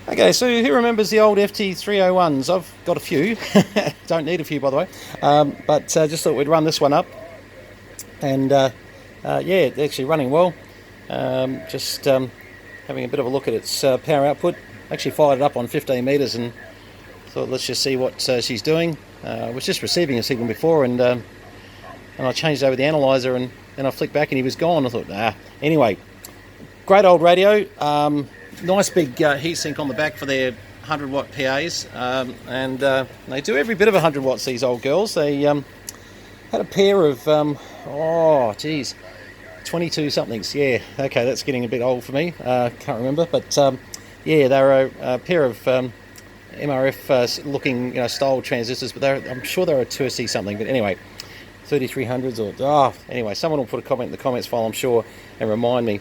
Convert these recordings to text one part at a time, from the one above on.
Okay, so who remembers the old FT301s? I've got a few. Don't need a few, by the way. But just thought we'd run this one up. And yeah, it's actually running well. Just having a bit of a look at its power output. Actually fired it up on 15 metres and thought let's just see what she's doing. I was just receiving a signal before and I changed over the analyzer and I flicked back and he was gone. I thought, nah. Anyway, great old radio. Nice big heatsink on the back for their 100 watt PAs. And they do every bit of 100 watts, these old girls. They had a pair of, 22 somethings. Yeah, okay, that's getting a bit old for me. Can't remember. But yeah, they were a pair of MRF looking style transistors, but I'm sure they were a 2SC something. But anyway, 3300s or anyway, someone will put a comment in the comments file, I'm sure, and remind me.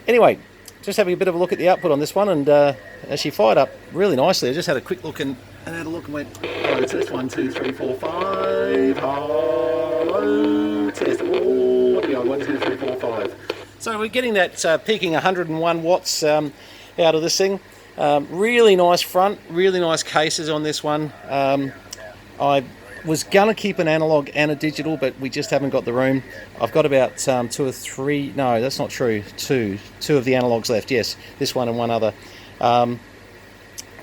Anyway, just having a bit of a look at the output on this one, and she fired up really nicely. I just had a quick look and had a look and went, oh, test 1, 2, 3, 4, 5. Hello, test. Oh, what do we got? 1, 2, 3, 4, 5. So we're getting that peaking 101 watts out of this thing. Really nice front, really nice cases on this one. I was gonna keep an analog and a digital, but we just haven't got the room. I've got about 2 or 3, no, that's not true, two of the analogs left, yes, this one and one other.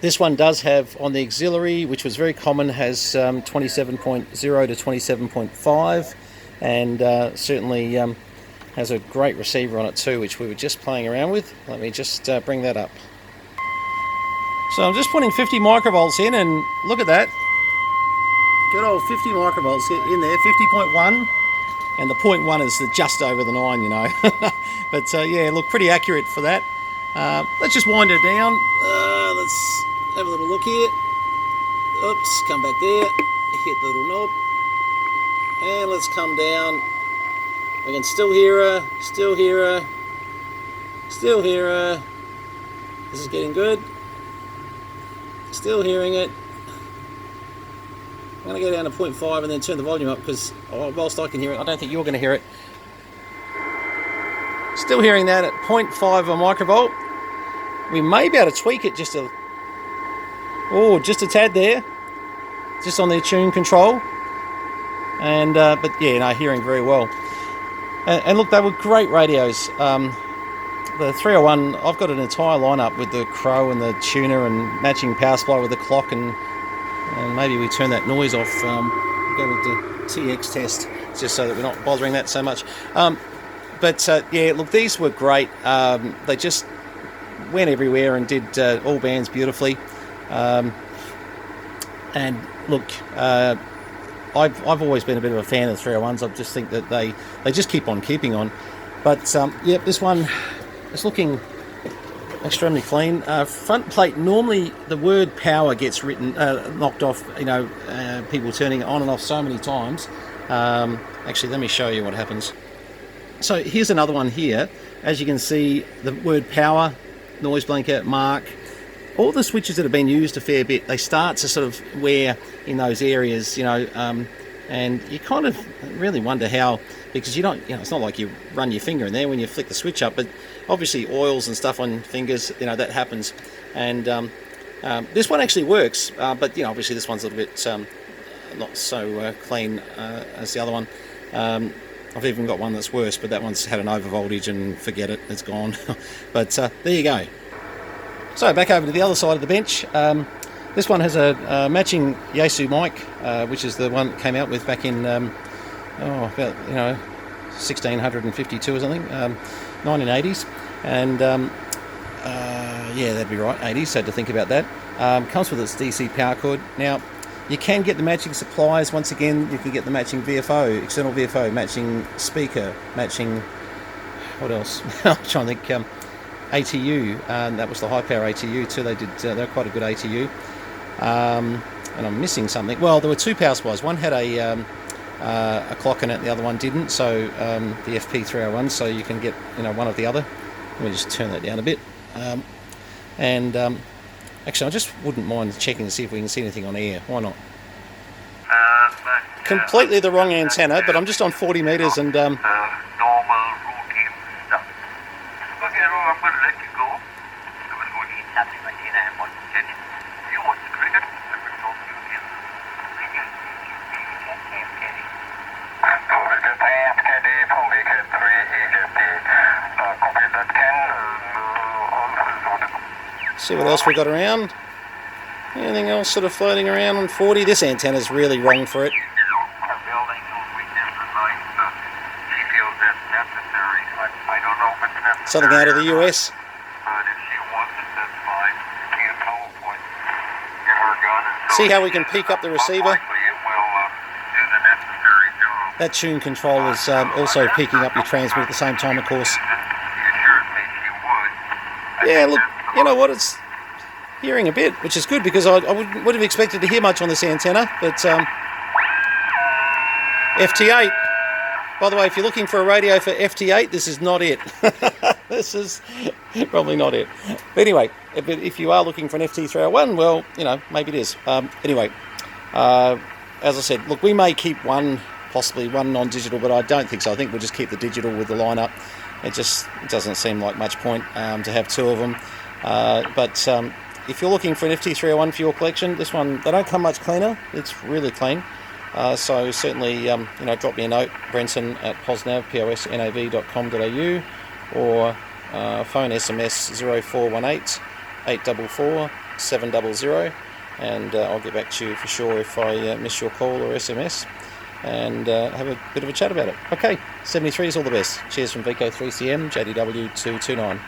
This one does have, on the auxiliary, which was very common, has 27.0 to 27.5, and certainly has a great receiver on it too, which we were just playing around with. Let me just bring that up. So I'm just putting 50 microvolts in, and look at that. Good old 50 microvolts in there, 50.1, and the 0.1 is just over the 9, you know. But yeah, look, pretty accurate for that. Let's just wind her down. Let's have a little look here. Oops, come back there, hit the little knob, and let's come down. We can still hear her, still hear her, still hear her. This is getting good. Still hearing it. I'm going to go down to 0.5 and then turn the volume up because whilst I can hear it, I don't think you're going to hear it. Still hearing that at 0.5 a microvolt. We may be able to tweak it just a tad there, just on the tune control. And but yeah, no, hearing very well. And look, they were great radios. The 301, I've got an entire lineup with the Crow and the tuner and matching power supply with the clock, and maybe we turn that noise off, go with the TX test, just so that we're not bothering that so much. But yeah, look, these were great. They just went everywhere and did all bands beautifully. And look, I've always been a bit of a fan of the 301s. I just think that they just keep on keeping on. But yeah, this one is looking extremely clean. Front plate, normally the word power gets written, knocked off, people turning it on and off so many times. Actually, let me show you what happens. So here's another one here. As you can see, the word power, noise blinker, mark, all the switches that have been used a fair bit, they start to sort of wear in those areas, and you kind of really wonder how, because you don't, it's not like you run your finger in there when you flick the switch up, but obviously oils and stuff on fingers, that happens. And this one actually works, but obviously this one's a little bit not so clean as the other one. I've even got one that's worse, but that one's had an over voltage and forget it, it's gone. But there you go. So back over to the other side of the bench. This one has a matching Yaesu mic, which is the one that came out with back in about 1652 or something, 1980s, and yeah, that'd be right, 80s. So to think about that. Comes with its DC power cord. Now you can get the matching supplies. Once again, you can get the matching VFO, external VFO, matching speaker, matching what else? I'm trying to think. ATU, and that was the high power ATU too. They're quite a good ATU. And I'm missing something. Well, there were two power supplies. One had a clock in it, the other one didn't. So the FP301. So you can get one of the other. Let me just turn that down a bit. Actually, I just wouldn't mind checking to see if we can see anything on air. Why not? Completely the wrong antenna, but I'm just on 40 meters and. Normal routine stuff. Okay, I'm going to let you go. I will go eat something for dinner and See what else we got around. Anything else sort of floating around on 40? This antenna's really wrong for it. Something out of the US. See how we can peak up the receiver? That tune control is also peaking up your transmit at the same time, of course. Yeah, look, you know what, it's hearing a bit, which is good because I would have expected to hear much on this antenna, but FT8. By the way, if you're looking for a radio for FT8, this is not it. This is probably not it. But anyway, if you are looking for an FT301, well, you know, maybe it is. Anyway, as I said, look, we may keep possibly one non-digital, but I don't think so. I think we'll just keep the digital with the lineup. It just doesn't seem like much point to have two of them. But if you're looking for an FT301 for your collection, this one, they don't come much cleaner. It's really clean. So certainly, drop me a note, Brenton at posnav, posnav.com.au, or phone SMS 0418 844 700, and I'll get back to you for sure if I miss your call or SMS, and have a bit of a chat about it. Okay, 73 is all the best. Cheers from VK3CM, JDW229.